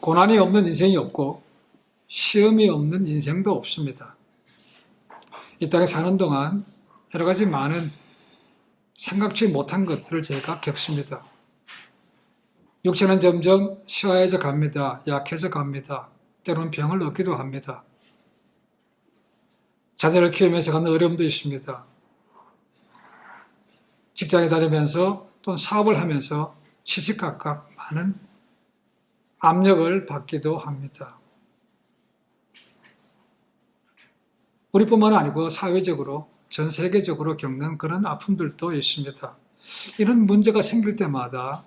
고난이 없는 인생이 없고 시험이 없는 인생도 없습니다. 이 땅에 사는 동안 여러 가지 많은 생각지 못한 것들을 제가 겪습니다. 육체는 점점 시화해져 갑니다. 약해져 갑니다. 때로는 병을 얻기도 합니다. 자녀를 키우면서 갖는 어려움도 있습니다. 직장에 다니면서 또는 사업을 하면서 시시각각 많은 압력을 받기도 합니다. 우리뿐만 아니고 사회적으로 전 세계적으로 겪는 그런 아픔들도 있습니다. 이런 문제가 생길 때마다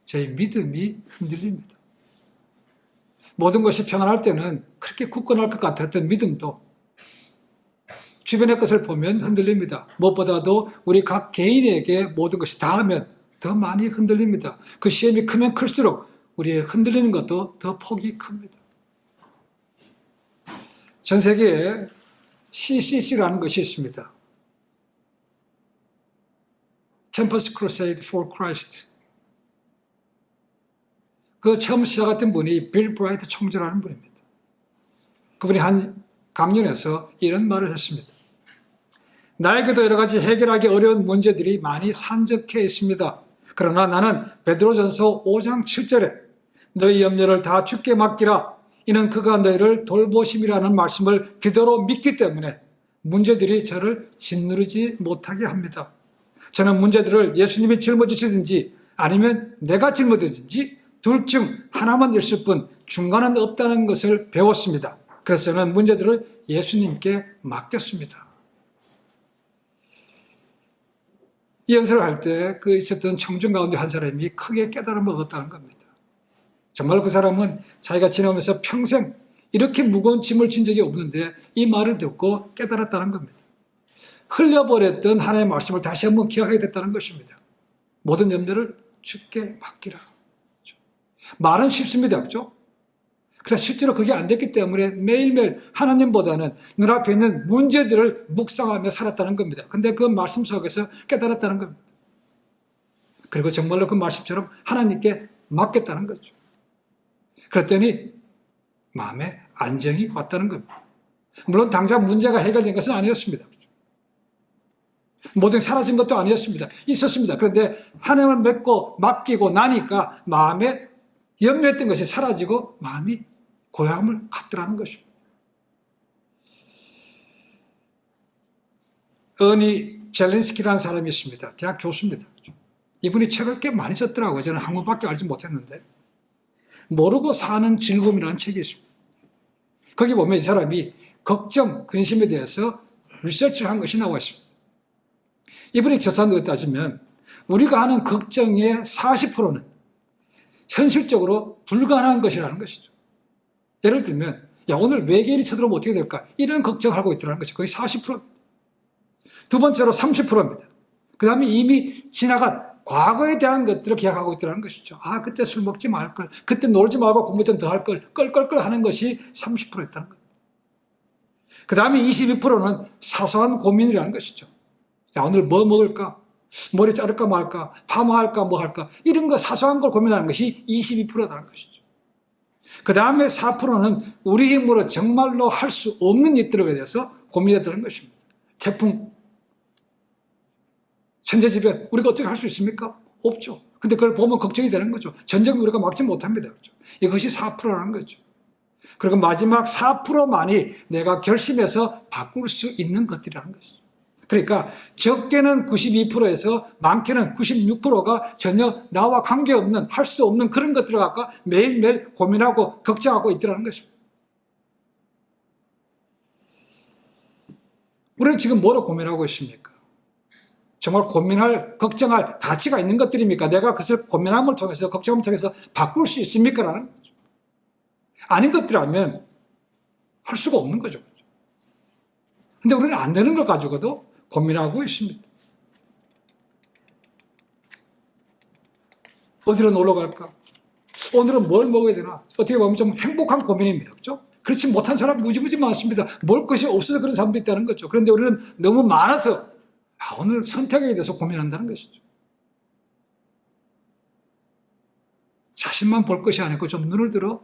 저희 믿음이 흔들립니다. 모든 것이 평안할 때는 그렇게 굳건할 것 같았던 믿음도 주변의 것을 보면 흔들립니다. 무엇보다도 우리 각 개인에게 모든 것이 닿으면 더 많이 흔들립니다. 그 시험이 크면 클수록 우리의 흔들리는 것도 더 폭이 큽니다. 전 세계에 CCC라는 것이 있습니다. Campus Crusade for Christ. 그 처음 시작했던 분이 빌 브라이트 총재라는 분입니다. 그분이 한 강연에서 이런 말을 했습니다. 나에게도 여러 가지 해결하기 어려운 문제들이 많이 산적해 있습니다. 그러나 나는 베드로전서 5장 7절에 너희 염려를 다 주께 맡기라. 이는 그가 너희를 돌보심이라는 말씀을 기도로 믿기 때문에 문제들이 저를 짓누르지 못하게 합니다. 저는 문제들을 예수님이 짊어지시든지 아니면 내가 짊어지든지 둘 중 하나만 있을 뿐 중간은 없다는 것을 배웠습니다. 그래서 저는 문제들을 예수님께 맡겼습니다. 이 연설을 할 때 그 있었던 청중 가운데 한 사람이 크게 깨달음을 얻었다는 겁니다. 정말 그 사람은 자기가 지나면서 평생 이렇게 무거운 짐을 진 적이 없는데 이 말을 듣고 깨달았다는 겁니다. 흘려버렸던 하나님의 말씀을 다시 한번 기억하게 됐다는 것입니다. 모든 염려를 주께 맡기라. 말은 쉽습니다. 그렇죠? 그래서 실제로 그게 안 됐기 때문에 매일매일 하나님보다는 눈앞에 있는 문제들을 묵상하며 살았다는 겁니다. 근데 그 말씀 속에서 깨달았다는 겁니다. 그리고 정말로 그 말씀처럼 하나님께 맡겼다는 거죠. 그랬더니 마음에 안정이 왔다는 겁니다. 물론 당장 문제가 해결된 것은 아니었습니다. 모든 사라진 것도 아니었습니다. 있었습니다. 그런데 하나님을 믿고 맡기고 나니까 마음에 염려했던 것이 사라지고 마음이 고요함을 갖더라는 것입니다. 어니 젤린스키라는 사람이 있습니다. 대학 교수입니다. 이분이 책을 꽤 많이 썼더라고요. 저는 한국밖에 알지 못했는데. 모르고 사는 즐거움이라는 책이 있습니다. 거기 보면 이 사람이 걱정, 근심에 대해서 리서치를 한 것이 나와 있습니다. 이분이 조사한 것 따지면 우리가 하는 걱정의 40%는 현실적으로 불가능한 것이라는 것이죠. 예를 들면 오늘 외계인이 쳐들어오면 어떻게 될까? 이런 걱정을 하고 있더라는 것이 거의 40%입니다. 두 번째로 30%입니다. 그 다음에 이미 지나간 과거에 대한 것들을 기억하고 있더라는 것이죠. 아, 그때 술 먹지 말걸, 그때 놀지 말고 공부 좀 더 할걸, 껄껄껄 하는 것이 30%였다는 겁니다. 그 다음에 22%는 사소한 고민이라는 것이죠. 야, 오늘 뭐 먹을까? 머리 자를까 말까? 파마할까 뭐 할까? 이런 거 사소한 걸 고민하는 것이 22%라는 것이죠. 그 다음에 4%는 우리 힘으로 정말로 할 수 없는 일들에 대해서 고민했다는 것입니다. 태풍, 천재지변, 우리가 어떻게 할 수 있습니까? 없죠. 근데 그걸 보면 걱정이 되는 거죠. 전쟁 우리가 막지 못합니다. 그렇죠? 이것이 4%라는 거죠. 그리고 마지막 4%만이 내가 결심해서 바꿀 수 있는 것들이라는 것이죠. 그러니까 적게는 92%에서 많게는 96%가 전혀 나와 관계없는, 할 수 없는 그런 것들을 갖고 매일매일 고민하고 걱정하고 있더라는 것입니다. 우리는 지금 뭐로 고민하고 있습니까? 정말 고민할, 걱정할 가치가 있는 것들입니까? 내가 그것을 고민함을 통해서, 걱정함을 통해서 바꿀 수 있습니까? 라는 거죠. 아닌 것들이라면 할 수가 없는 거죠. 근데 우리는 안 되는 걸 가지고도 고민하고 있습니다. 어디로 놀러 갈까? 오늘은 뭘 먹어야 되나? 어떻게 보면 좀 행복한 고민입니다. 그렇죠? 그렇지 못한 사람 무지무지 많습니다. 먹을 것이 없어서 그런 사람도 있다는 거죠. 그런데 우리는 너무 많아서 오늘 선택에 대해서 고민한다는 것이죠. 자신만 볼 것이 아니고 좀 눈을 들어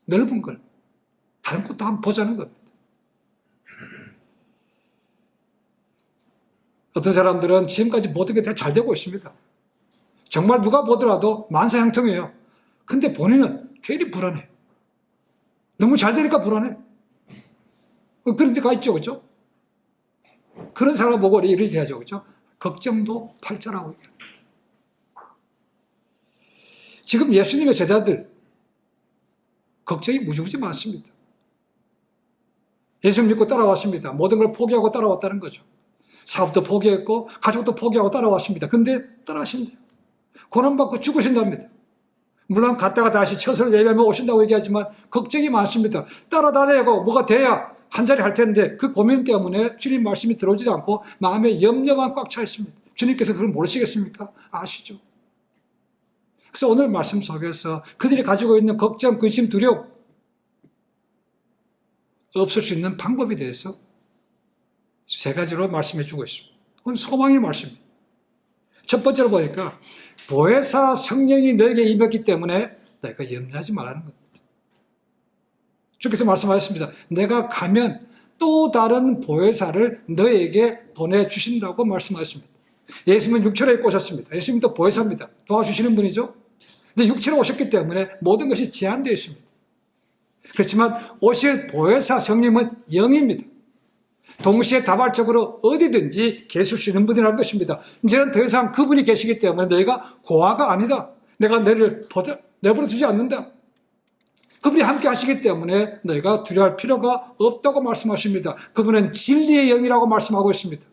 넓은 걸 다른 것도 한번 보자는 겁니다. 어떤 사람들은 지금까지 모든 게 다 잘 되고 있습니다. 정말 누가 보더라도 만사형통이에요. 근데 본인은 괜히 불안해. 너무 잘 되니까 불안해. 그런 데가 있죠, 그죠? 그런 사람 보고 이렇게 하죠, 그죠? 걱정도 팔자라고 얘기합니다. 지금 예수님의 제자들, 걱정이 무지무지 많습니다. 예수님 믿고 따라왔습니다. 모든 걸 포기하고 따라왔다는 거죠. 사업도 포기했고, 가족도 포기하고 따라왔습니다. 근데 따라하신대요. 고난받고 죽으신답니다. 물론 갔다가 다시 처소를 예배하며 오신다고 얘기하지만 걱정이 많습니다. 따라다니고 뭐가 돼야 한 자리 할 텐데 그 고민 때문에 주님 말씀이 들어오지 않고 마음에 염려만 꽉 차 있습니다. 주님께서 그걸 모르시겠습니까? 아시죠? 그래서 오늘 말씀 속에서 그들이 가지고 있는 걱정, 근심, 두려움 없을 수 있는 방법에 대해서 세 가지로 말씀해 주고 있습니다. 그건 소망의 말씀입니다. 첫 번째로 보니까 보혜사 성령이 너에게 임했기 때문에 내가 염려하지 말라는 겁니다. 주께서 말씀하셨습니다. 내가 가면 또 다른 보혜사를 너에게 보내주신다고 말씀하셨습니다. 예수님은 육체로 입고 오셨습니다. 예수님도 보혜사입니다. 도와주시는 분이죠. 근데 육체로 오셨기 때문에 모든 것이 제한되어 있습니다. 그렇지만 오실 보혜사 성령은 영입니다. 동시에 다발적으로 어디든지 계실 수 있는 분이라는 것입니다. 이제는 더 이상 그분이 계시기 때문에 너희가 고아가 아니다. 내가 너희를 내버려 두지 않는다. 그분이 함께 하시기 때문에 너희가 두려워할 필요가 없다고 말씀하십니다. 그분은 진리의 영이라고 말씀하고 있습니다.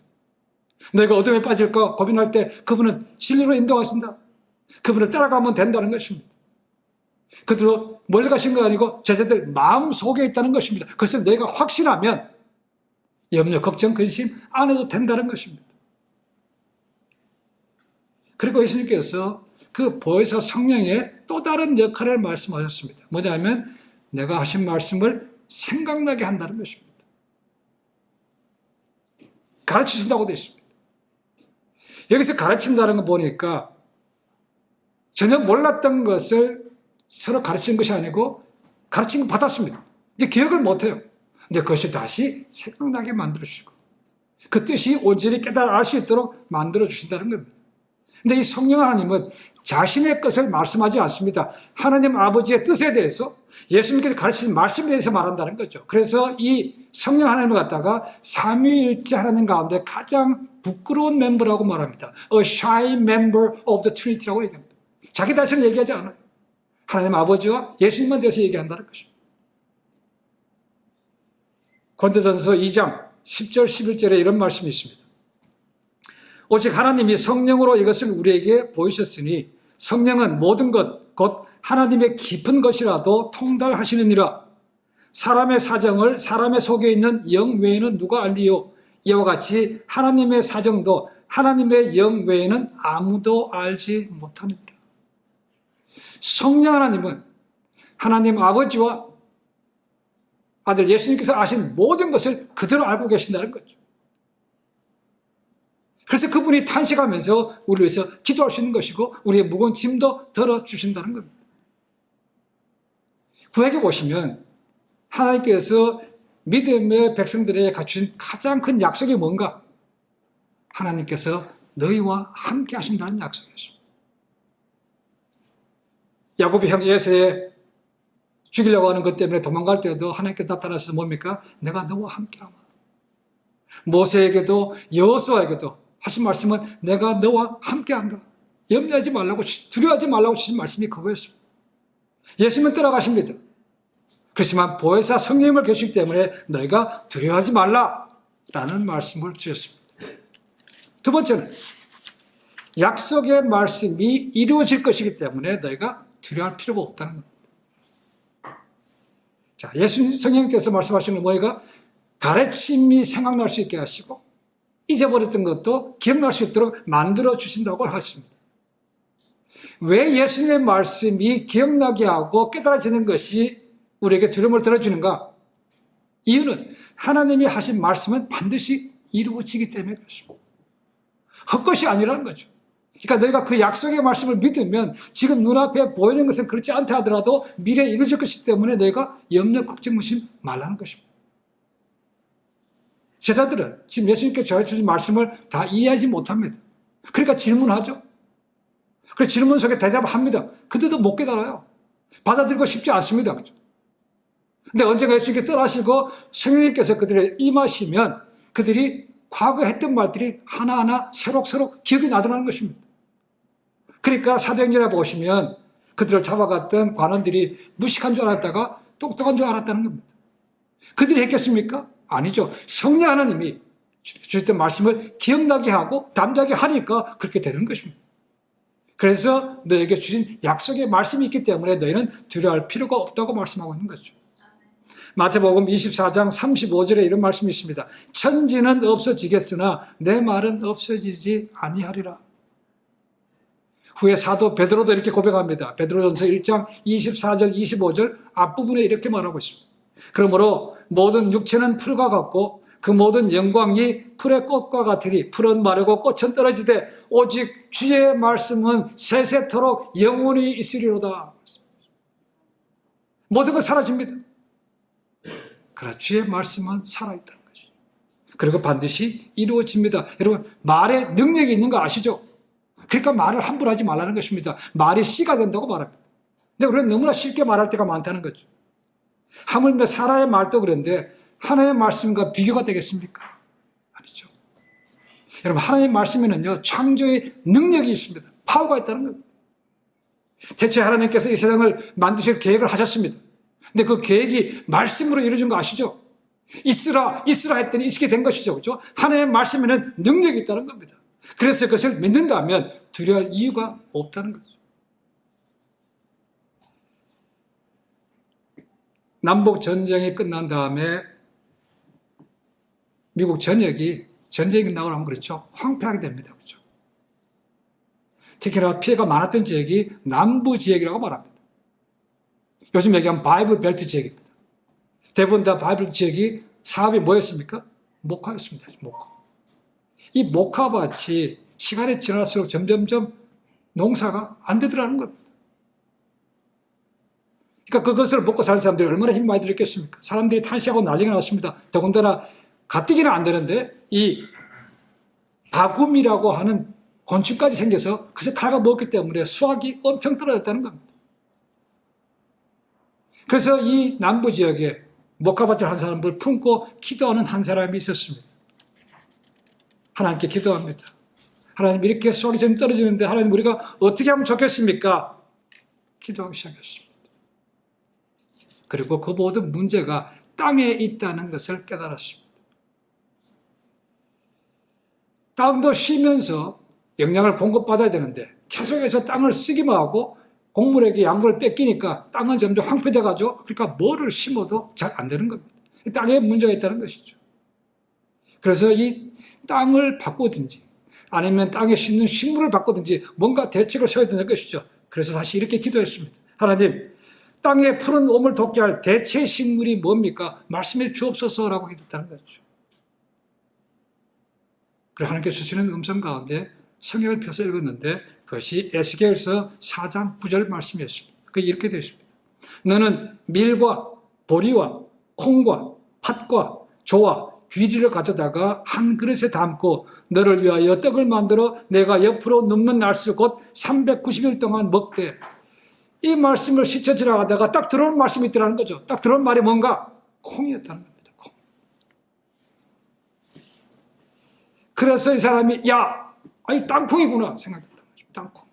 너희가 어둠에 빠질까 고민할 때 그분은 진리로 인도하신다. 그분을 따라가면 된다는 것입니다. 그들로 멀리 가신 거 아니고 제자들 마음 속에 있다는 것입니다. 그것을 너희가 확신하면 염려, 걱정, 근심 안 해도 된다는 것입니다. 그리고 예수님께서 그 보혜사 성령의 또 다른 역할을 말씀하셨습니다. 뭐냐면 내가 하신 말씀을 생각나게 한다는 것입니다. 가르치신다고 되어 있습니다. 여기서 가르친다는 거 보니까 전혀 몰랐던 것을 서로 가르치는 것이 아니고 가르친 거 받았습니다. 이제 기억을 못해요. 근데 그것을 다시 생각나게 만들어주시고 그 뜻이 온전히 깨달아 알 수 있도록 만들어주신다는 겁니다. 근데 이 성령 하나님은 자신의 것을 말씀하지 않습니다. 하나님 아버지의 뜻에 대해서 예수님께서 가르치신 말씀에 대해서 말한다는 거죠. 그래서 이 성령 하나님을 갖다가 삼위일체 하나님 가운데 가장 부끄러운 멤버라고 말합니다. A shy member of the Trinity라고 얘기합니다. 자기 자신을 얘기하지 않아요. 하나님 아버지와 예수님만 대해서 얘기한다는 것입니다. 고린도전서 2장 10절 11절에 이런 말씀이 있습니다. 오직 하나님이 성령으로 이것을 우리에게 보이셨으니 성령은 모든 것, 곧 하나님의 깊은 것이라도 통달하시느니라. 사람의 사정을 사람의 속에 있는 영 외에는 누가 알리요? 이와 같이 하나님의 사정도 하나님의 영 외에는 아무도 알지 못하느니라. 성령 하나님은 하나님 아버지와 아들 예수님께서 아신 모든 것을 그대로 알고 계신다는 거죠. 그래서 그분이 탄식하면서 우리를 위해서 기도할 수 있는 것이고 우리의 무거운 짐도 덜어주신다는 겁니다. 구약에 보시면 하나님께서 믿음의 백성들에게 갖추신 가장 큰 약속이 뭔가? 하나님께서 너희와 함께 하신다는 약속이었습니다. 야곱이 형 에서에 죽이려고 하는 것 때문에 도망갈 때도 하나님께서 나타나셔서 뭡니까? 내가 너와 함께하마. 모세에게도 여호수아에게도 하신 말씀은 내가 너와 함께한다. 염려하지 말라고 두려워하지 말라고 주신 말씀이 그거였습니다. 예수님은 떠나가십니다. 그렇지만 보혜사 성령님을 계시기 때문에 너희가 두려워하지 말라라는 말씀을 주셨습니다. 두 번째는 약속의 말씀이 이루어질 것이기 때문에 너희가 두려워할 필요가 없다는 겁니다. 자, 예수님 성령께서 말씀하시는 뭐가 가르침이 생각날 수 있게 하시고 잊어버렸던 것도 기억날 수 있도록 만들어 주신다고 하십니다. 왜 예수님의 말씀이 기억나게 하고 깨달아지는 것이 우리에게 두려움을 들어주는가? 이유는 하나님이 하신 말씀은 반드시 이루어지기 때문에 그렇습니다. 헛것이 아니라는 거죠. 그러니까 너희가 그 약속의 말씀을 믿으면 지금 눈앞에 보이는 것은 그렇지 않다 하더라도 미래에 이루어질 것이기 때문에 너희가 염려 걱정 무심 말라는 것입니다. 제자들은 지금 예수님께 전해주신 말씀을 다 이해하지 못합니다. 그러니까 질문하죠. 그래서 질문 속에 대답합니다. 그들도 못 깨달아요. 받아들이고 싶지 않습니다. 근데 언젠가 예수님께 떠나시고 성령님께서 그들에 임하시면 그들이 과거 했던 말들이 하나하나 새록새록 기억이 나더라는 것입니다. 그러니까 사도행전에 보시면 그들을 잡아갔던 관원들이 무식한 줄 알았다가 똑똑한 줄 알았다는 겁니다. 그들이 했겠습니까? 아니죠. 성령 하나님이 주셨던 말씀을 기억나게 하고 담대하게 하니까 그렇게 되는 것입니다. 그래서 너에게 주신 약속의 말씀이 있기 때문에 너희는 두려워할 필요가 없다고 말씀하고 있는 거죠. 마태복음 24장 35절에 이런 말씀이 있습니다. 천지는 없어지겠으나 내 말은 없어지지 아니하리라. 후에 사도 베드로도 이렇게 고백합니다. 베드로전서 1장 24절 25절 앞부분에 이렇게 말하고 있습니다. 그러므로 모든 육체는 풀과 같고 그 모든 영광이 풀의 꽃과 같으니 풀은 마르고 꽃은 떨어지되 오직 주의 말씀은 세세토록 영원히 있으리로다. 모든 것 사라집니다. 그러나 주의 말씀은 살아있다는 것이죠. 그리고 반드시 이루어집니다. 여러분, 말에 능력이 있는 거 아시죠? 그러니까 말을 함부로 하지 말라는 것입니다. 말이 씨가 된다고 말합니다. 근데 우리는 너무나 쉽게 말할 때가 많다는 거죠. 하물며 사라의 말도 그런데 하나님의 말씀과 비교가 되겠습니까? 아니죠. 여러분, 하나님의 말씀에는요, 창조의 능력이 있습니다. 파워가 있다는 겁니다. 대체 하나님께서 이 세상을 만드실 계획을 하셨습니다. 근데 그 계획이 말씀으로 이루어진 거 아시죠? 있으라 했더니 있게 된 것이죠. 그렇죠? 하나님의 말씀에는 능력이 있다는 겁니다. 그래서 그것을 믿는다면 두려워할 이유가 없다는 거죠. 남북 전쟁이 끝난 다음에 미국 전역이 전쟁이 끝나고 나면 그렇죠. 황폐하게 됩니다. 그렇죠. 특히나 피해가 많았던 지역이 남부 지역이라고 말합니다. 요즘 얘기하면 바이블 벨트 지역입니다. 대부분 다 바이블 지역이 사업이 뭐였습니까? 목화였습니다. 목화. 이 목화밭이 시간이 지날수록 점점점 농사가 안 되더라는 겁니다. 그러니까 그것을 먹고 사는 사람들이 얼마나 힘 많이 들었겠습니까? 사람들이 탄식하고 난리가 났습니다. 더군다나 가뜩이나 안 되는데 이 바굼이라고 하는 곤충까지 생겨서 그것을 갉아먹었기 때문에 수확이 엄청 떨어졌다는 겁니다. 그래서 이 남부 지역에 목화밭을 한 사람을 품고 기도하는 한 사람이 있었습니다. 하나님께 기도합니다. 하나님, 이렇게 수확이 좀 떨어지는데 하나님, 우리가 어떻게 하면 좋겠습니까? 기도하기 시작했습니다. 그리고 그 모든 문제가 땅에 있다는 것을 깨달았습니다. 땅도 쉬면서 영양을 공급받아야 되는데 계속해서 땅을 쓰기만 하고 곡물에게 양분을 뺏기니까 땅은 점점 황폐돼가지고 그러니까 뭐를 심어도 잘 안 되는 겁니다. 땅에 문제가 있다는 것이죠. 그래서 이 땅을 바꾸든지 아니면 땅에 심는 식물을 바꾸든지 뭔가 대책을 세워야 되는 것이죠. 그래서 다시 이렇게 기도했습니다. 하나님, 땅에 푸른 오물 돋게 할 대체 식물이 뭡니까? 말씀해 주옵소서라고 기도했다는 거죠. 그래서 하나님께서 주시는 음성 가운데 성경을 펴서 읽었는데 그것이 에스겔서 4장 9절 말씀이었습니다. 그게 이렇게 되어 있습니다. 너는 밀과 보리와 콩과 팥과 조와 귀리를 가져다가 한 그릇에 담고 너를 위하여 떡을 만들어 내가 옆으로 눕는 날수 곧 390일 동안 먹되. 이 말씀을 스쳐 지나가다가 딱 들어온 말씀이 있더라는 거죠. 딱 들어온 말이 뭔가? 콩이었다는 겁니다. 콩. 그래서 이 사람이 아니 땅콩이구나 생각했던 거죠. 땅콩.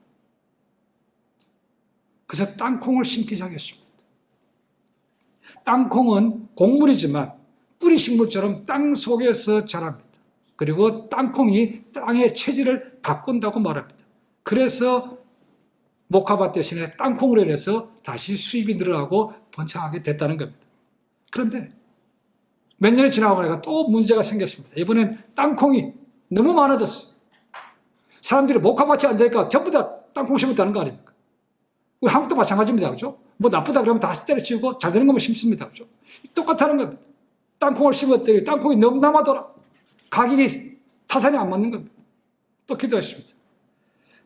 그래서 땅콩을 심기 시작했습니다. 땅콩은 곡물이지만 뿌리 식물처럼 땅 속에서 자랍니다. 그리고 땅콩이 땅의 체질을 바꾼다고 말합니다. 그래서 목화밭 대신에 땅콩으로 인해서 다시 수입이 늘어나고 번창하게 됐다는 겁니다. 그런데 몇 년이 지나고 나니까 또 문제가 생겼습니다. 이번엔 땅콩이 너무 많아졌어요. 사람들이 목화밭이 안 되니까 전부 다 땅콩 심었다는 거 아닙니까? 우리 한국도 마찬가지입니다. 그죠? 뭐 나쁘다 그러면 다 때려치우고 잘 되는 거면 심습니다. 그죠? 똑같다는 겁니다. 땅콩을 심었더니 땅콩이 너무 남아더라. 가격이 타산이 안 맞는 겁니다. 또 기도했습니다.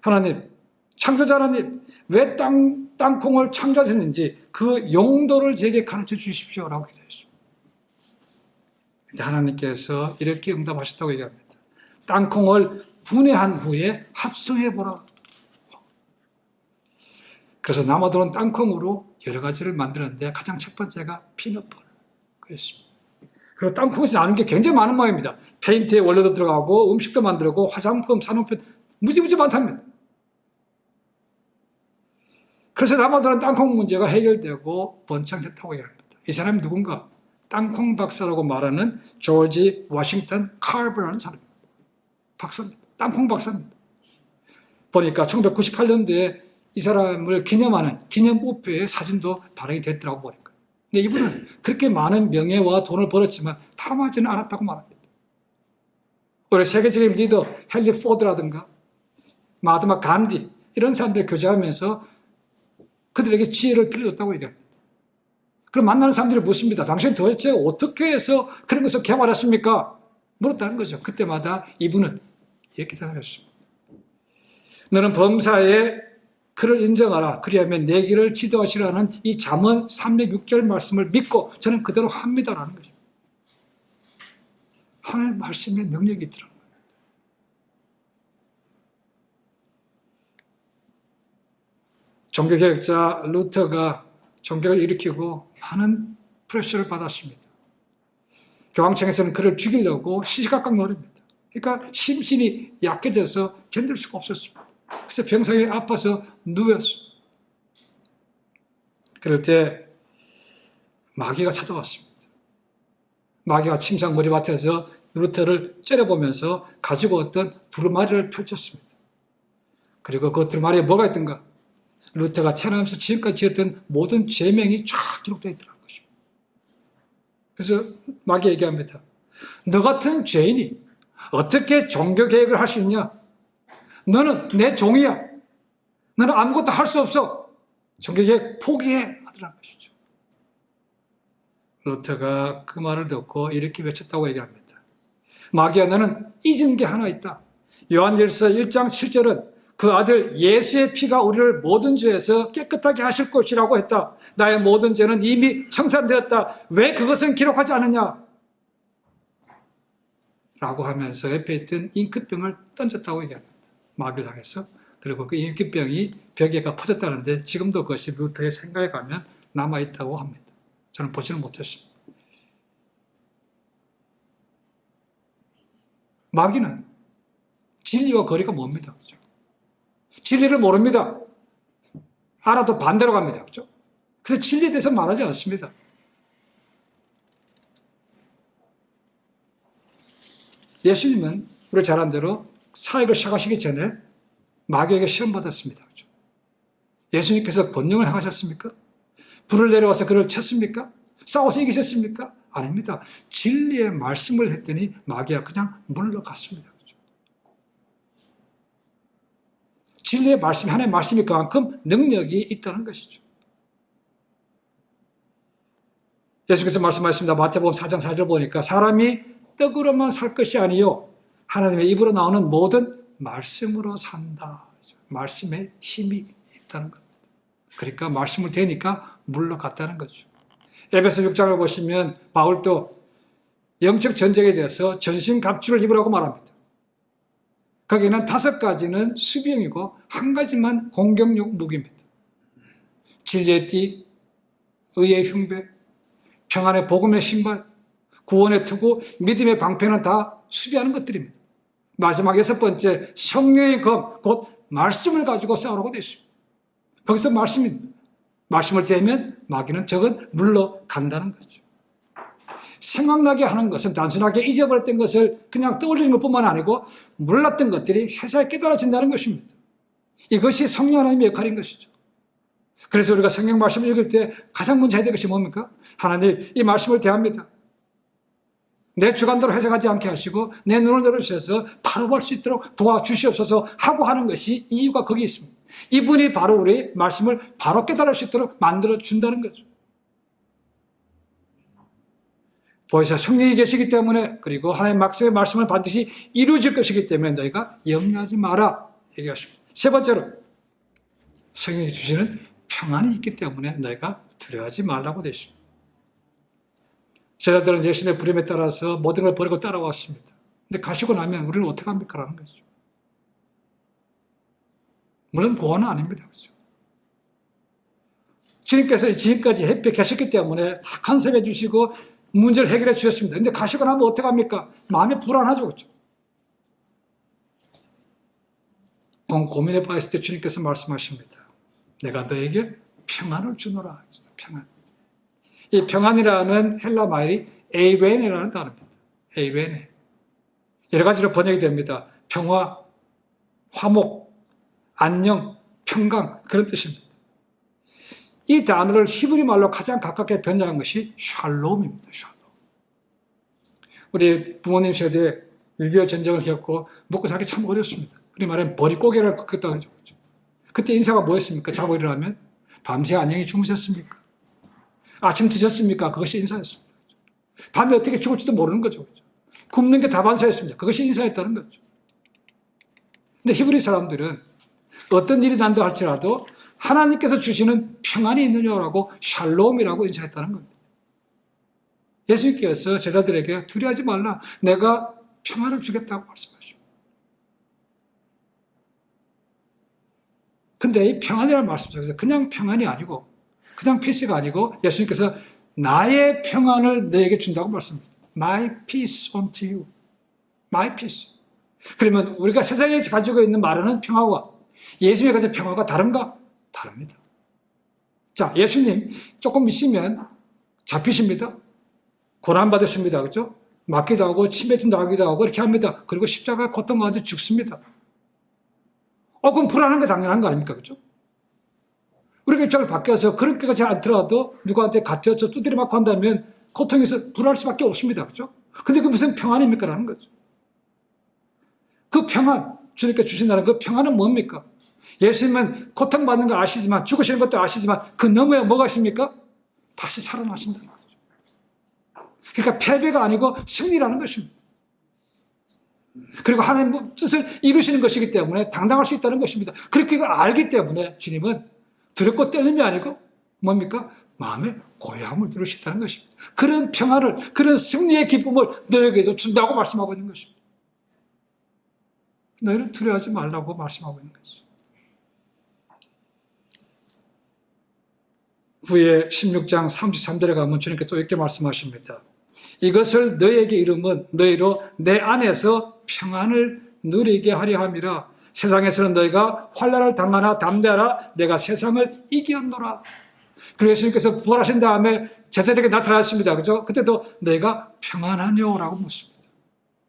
하나님, 창조자 하나님, 왜 땅콩을 창조하셨는지 그 용도를 제게 가르쳐 주십시오라고 기도했습니다. 근데 하나님께서 이렇게 응답하셨다고 얘기합니다. 땅콩을 분해한 후에 합성해보라. 그래서 남아도는 땅콩으로 여러 가지를 만드는데 가장 첫 번째가 피넛버터 그랬습니다. 그리고 땅콩에서 나는 게 굉장히 많은 모양입니다. 페인트의 원료도 들어가고 음식도 만들고 화장품, 산업품 무지무지 많답니다. 그래서 남아도는 땅콩 문제가 해결되고 번창했다고 얘기합니다. 이 사람이 누군가? 땅콩 박사라고 말하는 조지 워싱턴 칼버라는 사람입니다. 박사입니다. 땅콩 박사입니다. 보니까 1998년도에 이 사람을 기념하는 기념우표의 사진도 발행이 됐더라고 보니까. 근데 이분은 그렇게 많은 명예와 돈을 벌었지만 탐하지는 않았다고 말합니다. 우리 세계적인 리더 헨리 포드라든가 마하트마 간디 이런 사람들 교제하면서 그들에게 지혜를 빌려줬다고 얘기합니다. 그럼 만나는 사람들이 묻습니다. 당신 도대체 어떻게 해서 그런 것을 개발했습니까? 물었다는 거죠. 그때마다 이분은 이렇게 대답했습니다. 너는 범사에 그를 인정하라. 그리하면 내 길을 지도하시라는 이 잠언 306절 말씀을 믿고 저는 그대로 합니다라는 거죠. 하나님의 말씀에 능력이 있더라고요. 종교개혁자 루터가 종교를 일으키고 많은 프레셔를 받았습니다. 교황청에서는 그를 죽이려고 시시각각 노립니다. 그러니까 심신이 약해져서 견딜 수가 없었습니다. 그래서 병상에 아파서 누웠습니다. 그럴 때 마귀가 찾아왔습니다. 마귀가 침상 머리맡에서 루터를 째려보면서 가지고 어떤 두루마리를 펼쳤습니다. 그리고 그 두루마리에 뭐가 있던가? 루터가 태어나면서 지금까지 지었던 모든 죄명이 쫙 기록되어 있더라는 것입니다. 그래서 마귀 얘기합니다. 너 같은 죄인이 어떻게 종교개혁을 할 수 있냐? 너는 내 종이야. 너는 아무것도 할 수 없어. 종교개혁 포기해 하더라는 것이죠. 루터가 그 말을 듣고 이렇게 외쳤다고 얘기합니다. 마귀야, 너는 잊은 게 하나 있다. 요한일서 1장 7절은 그 아들 예수의 피가 우리를 모든 죄에서 깨끗하게 하실 것이라고 했다. 나의 모든 죄는 이미 청산되었다. 왜 그것은 기록하지 않느냐? 라고 하면서 옆에 있던 잉크병을 던졌다고 얘기합니다. 마귀를 향해서. 그리고 그 잉크병이 벽에가 퍼졌다는데 지금도 그것이 루터의 생각에 가면 남아있다고 합니다. 저는 보지는 못했습니다. 마귀는 진리와 거리가 멉니다. 그렇죠? 진리를 모릅니다. 알아도 반대로 갑니다. 그렇죠? 그래서 진리에 대해서 말하지 않습니다. 예수님은 우리 잘 아는 대로 사역을 시작하시기 전에 마귀에게 시험 받았습니다. 그렇죠? 예수님께서 권능을 행하셨습니까? 불을 내려와서 그를 쳤습니까? 싸워서 이기셨습니까? 아닙니다. 진리의 말씀을 했더니 마귀가 그냥 물러갔습니다. 그렇죠? 진리의 말씀, 하나님의 말씀이 그만큼 능력이 있다는 것이죠. 예수께서 말씀하셨습니다. 마태복음 4장 4절 보니까 사람이 떡으로만 살 것이 아니요 하나님의 입으로 나오는 모든 말씀으로 산다. 말씀에 힘이 있다는 겁니다. 그러니까 말씀을 대니까 물러갔다는 거죠. 에베소 6장을 보시면 바울도 영적 전쟁에 대해서 전신갑주를 입으라고 말합니다. 거기는 5가지는 수비형이고 1가지만 공격용 무기입니다. 진리의 띠, 의의 흉배, 평안의 복음의 신발, 구원의 투구, 믿음의 방패는 다 수비하는 것들입니다. 마지막 6번째 성령의 검, 곧 말씀을 가지고 싸우라고 되어 있습니다. 거기서 말씀입니다. 말씀을 대면 마귀는 적은 물러간다는 거죠. 생각나게 하는 것은 단순하게 잊어버렸던 것을 그냥 떠올리는 것뿐만 아니고 몰랐던 것들이 세상에 깨달아진다는 것입니다. 이것이 성령 하나님의 역할인 것이죠. 그래서 우리가 성경 말씀을 읽을 때 가장 먼저 해야 될 것이 뭡니까? 하나님, 이 말씀을 대합니다. 내 주관대로 해석하지 않게 하시고 내 눈을 열어주셔서 바로 볼 수 있도록 도와주시옵소서 하고 하는 것이 이유가 거기 있습니다. 이분이 바로 우리 말씀을 바로 깨달을 수 있도록 만들어준다는 거죠. 보혜사 성령이 계시기 때문에 그리고 하나님 말씀의 말씀은 반드시 이루어질 것이기 때문에 너희가 염려하지 마라 얘기하십니다. 세 번째로 성령이 주시는 평안이 있기 때문에 너희가 두려워하지 말라고 되어 있습니다. 제자들은 예수님의 부름에 따라서 모든 걸 버리고 따라왔습니다. 근데 가시고 나면 우리는 어떻게 합니까? 라는 거죠. 물론 구원은 아닙니다. 그렇죠? 주님께서 지금까지 햇볕하셨기 때문에 다 간섭해 주시고 문제를 해결해 주셨습니다. 근데 가시고 나면 어떻게 합니까? 마음이 불안하죠. 그렇죠? 고민에 빠졌을 때 주님께서 말씀하십니다. 내가 너에게 평안을 주노라. 평안. 이 평안이라는 헬라 말이 에이레네라는 단어입니다. 에이레네. 여러 가지로 번역이 됩니다. 평화, 화목, 안녕, 평강 그런 뜻입니다. 이 단어를 히브리 말로 가장 가깝게 번역한 것이 샬롬입니다. 샬롬. 우리 부모님 세대 6.25 전쟁을 겪고 먹고 살기 참 어렵습니다. 우리 말하면 버리고개를 걷겠다고 그러죠. 그때 인사가 뭐였습니까? 자고 일어나면 밤새 안녕히 주무셨습니까? 아침 드셨습니까? 그것이 인사였습니다. 밤에 어떻게 죽을지도 모르는 거죠. 굶는 게 다반사였습니다. 그것이 인사였다는 거죠. 근데 히브리 사람들은 어떤 일이 난다 할지라도 하나님께서 주시는 평안이 있느냐라고 샬롬이라고 인사했다는 겁니다. 예수님께서 제자들에게 두려워하지 말라. 내가 평안을 주겠다고 말씀하십니다. 근데 이 평안이라는 말씀 속에서 그냥 평안이 아니고 그냥 피스가 아니고 예수님께서 나의 평안을 너에게 준다고 말씀합니다. My peace unto you. My peace. 그러면 우리가 세상에 가지고 있는 말하는 평화와 예수님이 가진 평화가 다른가? 다릅니다. 자, 예수님 조금 있으면 잡히십니다. 고난받으십니다. 그렇죠? 맞기도 하고 침뱉음 당하기도 하고 이렇게 합니다. 그리고 십자가 고통받아 죽습니다. 그럼 불안한 게 당연한 거 아닙니까? 그렇죠? 우리가 입장을 바뀌어서 그렇게 가지 않더라도 누구한테 갇혀서 두드려 맞고 한다면 고통에서 불안할 수밖에 없습니다. 그렇죠? 근데 그 무슨 평안입니까? 라는 거죠. 그 평안, 주님께 주신다는 그 평안은 뭡니까? 예수님은 고통받는 거 아시지만 죽으시는 것도 아시지만 그 너머에 뭐가 있습니까? 다시 살아나신다는 거죠. 그러니까 패배가 아니고 승리라는 것입니다. 그리고 하나님의 뜻을 이루시는 것이기 때문에 당당할 수 있다는 것입니다. 그렇게 이걸 알기 때문에 주님은 두렵고 떨림이 아니고 뭡니까? 마음에 고요함을 누리시다는 것입니다. 그런 평화를, 그런 승리의 기쁨을 너에게도 준다고 말씀하고 있는 것입니다. 너희는 두려워하지 말라고 말씀하고 있는 것입니다. 후에 16장 33절에 가면 주님께서 또 이렇게 말씀하십니다. 이것을 너희에게 이름은 너희로 내 안에서 평안을 누리게 하려 함이라. 세상에서는 너희가 환난을 당하나 담대하라. 내가 세상을 이겼노라. 그리고 예수님께서 부활하신 다음에 제자들에게 나타나셨습니다. 그죠? 그때도 너희가 평안하뇨라고 묻습니다.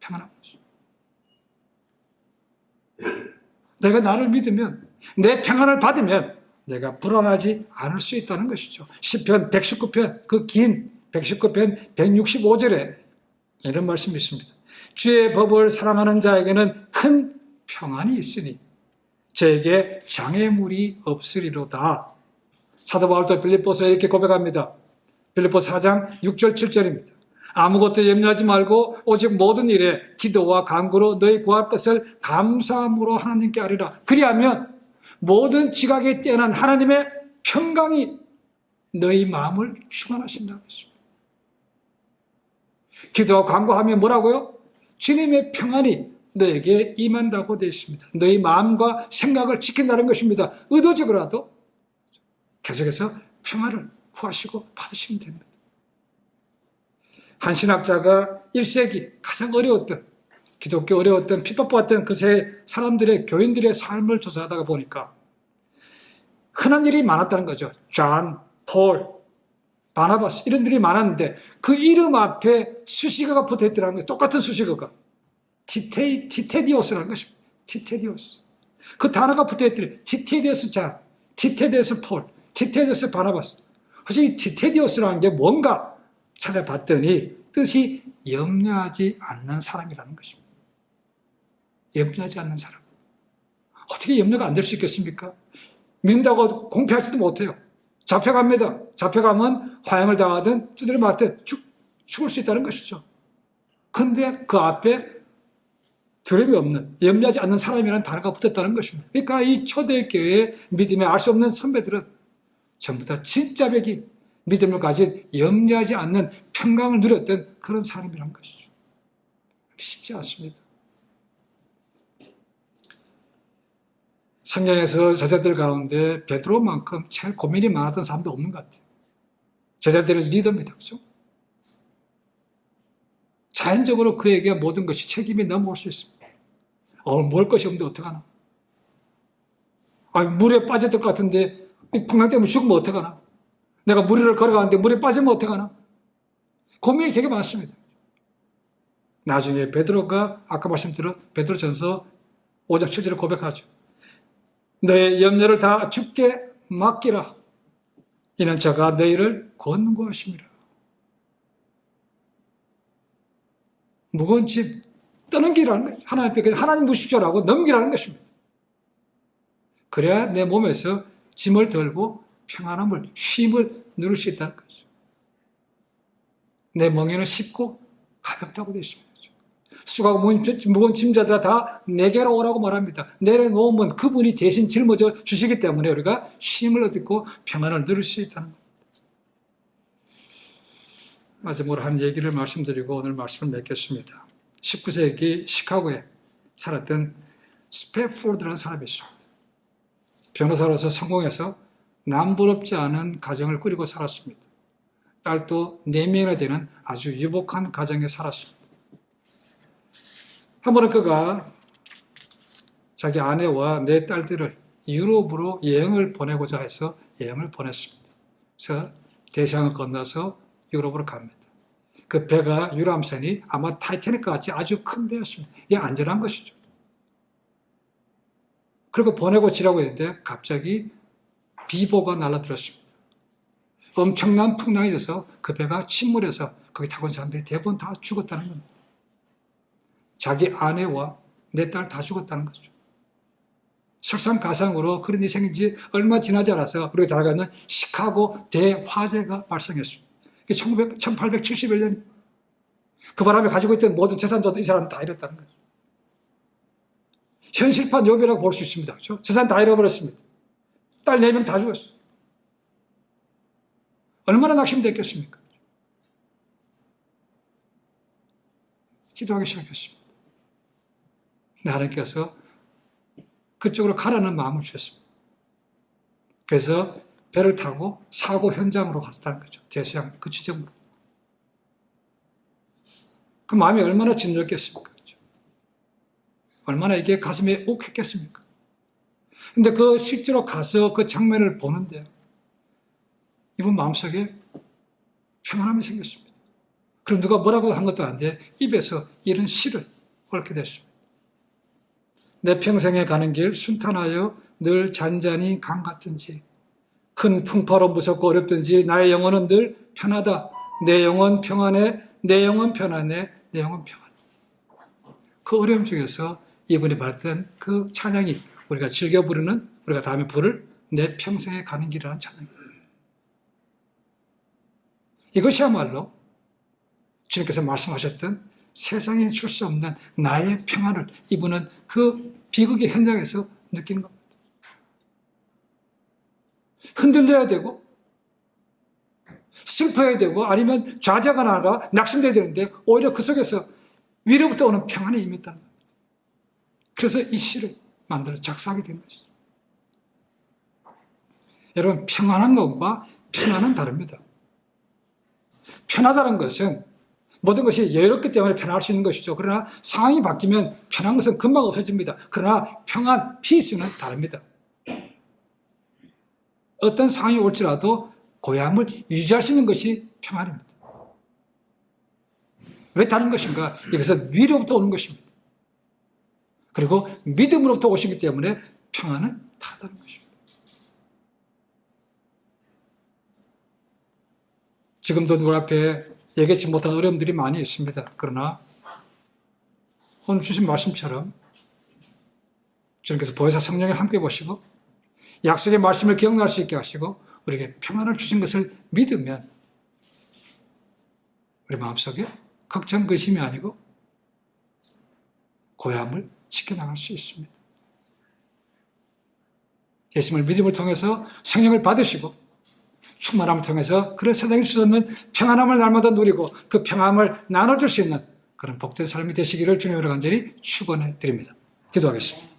평안하고 묻습니다. 내가 나를 믿으면, 내 평안을 받으면 내가 불안하지 않을 수 있다는 것이죠. 시편 119편, 그 긴 119편 165절에 이런 말씀이 있습니다. 주의 법을 사랑하는 자에게는 큰 평안이 있으니 저에게 장애물이 없으리로다. 사도 바울도 빌립보서에 이렇게 고백합니다. 빌립보서 4장 6절 7절입니다. 아무것도 염려하지 말고 오직 모든 일에 기도와 간구로 너희 구할 것을 감사함으로 하나님께 아뢰라. 그리하면 모든 지각에 뛰어난 하나님의 평강이 너희 마음을 충만하신다고 했습니다. 기도와 간구하면 뭐라고요? 주님의 평안이 너에게 임한다고 되어 있습니다. 너희 마음과 생각을 지킨다는 것입니다. 의도적으로라도 계속해서 평안을 구하시고 받으시면 됩니다. 한 신학자가 1세기 가장 어려웠던, 기독교 어려웠던 핍박받았던 그 세 사람들의, 교인들의 삶을 조사하다가 보니까 흔한 일이 많았다는 거죠. 존, 폴, 바나바스 이런 일이 많았는데 그 이름 앞에 수식어가 붙어있더라는 거예요. 똑같은 수식어가. 티테디오스라는 것입니다. 티테디오스. 그 단어가 붙어있더니 티테디오스 존, 티테디오스 폴, 티테디오스 바나바스. 혹시 이 티테디오스라는 게 뭔가 찾아봤더니 뜻이 염려하지 않는 사람이라는 것입니다. 염려하지 않는 사람. 어떻게 염려가 안 될 수 있겠습니까? 믿는다고 공표하지도 못해요. 잡혀갑니다. 잡혀가면 화형을 당하든 두드려 맞든 죽을 수 있다는 것이죠. 그런데 그 앞에 두려움이 없는, 염려하지 않는 사람이라는 단어가 붙었다는 것입니다. 그러니까 이 초대교회의 믿음에 알 수 없는 선배들은 전부 다 진짜 백이 믿음을 가진 염려하지 않는 평강을 누렸던 그런 사람이란 것이죠. 쉽지 않습니다. 성경에서 제자들 가운데 베드로만큼 제일 고민이 많았던 사람도 없는 것 같아요. 제자들의 리더입니다. 그렇죠? 자연적으로 그에게 모든 것이 책임이 넘어올 수 있습니다. 먹을 것이 없는데 어떡하나? 물에 빠졌을 것 같은데 풍랑 때문에 죽으면 어떡하나? 내가 물 위를 걸어가는데 물에 빠지면 어떡하나? 고민이 되게 많습니다. 나중에 베드로가 아까 말씀드린 베드로전서 5장 7절을 고백하죠. 너의 염려를 다 주께 맡기라. 이는 저가 너희를 권고하심이라. 무거운 짐 떠넘기라는 거죠. 하나님 무십시오라고 넘기라는 것입니다. 그래야 내 몸에서 짐을 덜고 평안함을, 쉼을 누릴 수 있다는 거죠. 내 멍에는 쉽고 가볍다고 되어 있습니다. 수고하고 무거운 짐자들아 다 내게로 오라고 말합니다. 내려놓으면 그분이 대신 짊어져 주시기 때문에 우리가 쉼을 얻고 평안을 누릴 수 있다는 겁니다. 마지막으로 한 얘기를 말씀드리고 오늘 말씀을 맺겠습니다. 19세기 시카고에 살았던 스패포드라는 사람이 있습니다. 변호사로서 성공해서 남부럽지 않은 가정을 꾸리고 살았습니다. 딸도 4명이나 되는 아주 유복한 가정에 살았습니다. 한 번은 그가 자기 아내와 4딸들을 유럽으로 여행을 보내고자 해서 여행을 보냈습니다. 그래서 대서양을 건너서 유럽으로 갑니다. 그 배가 유람선이 아마 타이타닉과 같이 아주 큰 배였습니다. 이게 안전한 것이죠. 그리고 보내고 지라고 했는데 갑자기 비보가 날아들었습니다. 엄청난 풍랑이 져서 그 배가 침몰해서 거기 타고 온 사람들이 대부분 다 죽었다는 겁니다. 자기 아내와 4딸 다 죽었다는 거죠. 설상가상으로 그런 일이 생긴 지 얼마 지나지 않아서 우리가 잘 아는 시카고 대화재가 발생했습니다. 1871년 그 바람에 가지고 있던 모든 재산도 이 사람 다 잃었다는 거죠. 현실판 요배라고 볼 수 있습니다. 그렇죠? 재산 다 잃어버렸습니다. 딸 4명 다 죽었어요. 얼마나 낙심됐겠습니까? 기도하기 시작했습니다. 하나님께서 그쪽으로 가라는 마음을 주셨습니다. 그래서 배를 타고 사고 현장으로 갔다는 거죠. 대서양 그 지점으로. 그 마음이 얼마나 진정했겠습니까? 그렇죠? 얼마나 이게 가슴에 욱했겠습니까? 근데 그 실제로 가서 그 장면을 보는데 이분 마음속에 평안함이 생겼습니다. 그럼 누가 뭐라고 한 것도 아닌데 입에서 이런 시를 옳게 됐습니다. 내 평생에 가는 길 순탄하여 늘 잔잔히 강 같든지 큰 풍파로 무섭고 어렵든지 나의 영혼은 늘 편하다. 내 영혼 평안해. 내 영혼 편안해. 내 영혼 평안해. 그 어려움 중에서 이분이 받았던 그 찬양이 우리가 즐겨 부르는 우리가 다음에 부를 내 평생에 가는 길이라는 찬양입니다. 이것이야말로 주님께서 말씀하셨던 세상에 줄 수 없는 나의 평안을 이분은 그 비극의 현장에서 느낀 겁니다. 흔들려야 되고 슬퍼야 되고 아니면 좌절가 나가 낙심돼야 되는데 오히려 그 속에서 위로부터 오는 평안이 임했다는 겁니다. 그래서 이 시를 만들어 작사하게 된 것이죠. 여러분 평안한 것과 편안은 다릅니다. 편하다는 것은 모든 것이 여유롭기 때문에 편할 수 있는 것이죠. 그러나 상황이 바뀌면 편한 것은 금방 없어집니다. 그러나 평안, 피스는 다릅니다. 어떤 상황이 올지라도 고향을 유지할 수 있는 것이 평안입니다. 왜 다른 것인가? 이것은 위로부터 오는 것입니다. 그리고 믿음으로부터 오시기 때문에 평안은 다르다는 것입니다. 지금도 누구 앞에 예기치 못한 어려움들이 많이 있습니다. 그러나 오늘 주신 말씀처럼 주님께서 보혜사 성령을 함께 보시고 약속의 말씀을 기억날 수 있게 하시고 우리에게 평안을 주신 것을 믿으면 우리 마음속에 걱정, 근심이 아니고 고요함을 지켜나갈 수 있습니다. 예수님을 믿음을 통해서 성령을 받으시고 충만함을 통해서 그런 세상에 수 없는 평안함을 날마다 누리고 그 평안함을 나눠줄 수 있는 그런 복된 삶이 되시기를 주님으로 간절히 축원해 드립니다. 기도하겠습니다.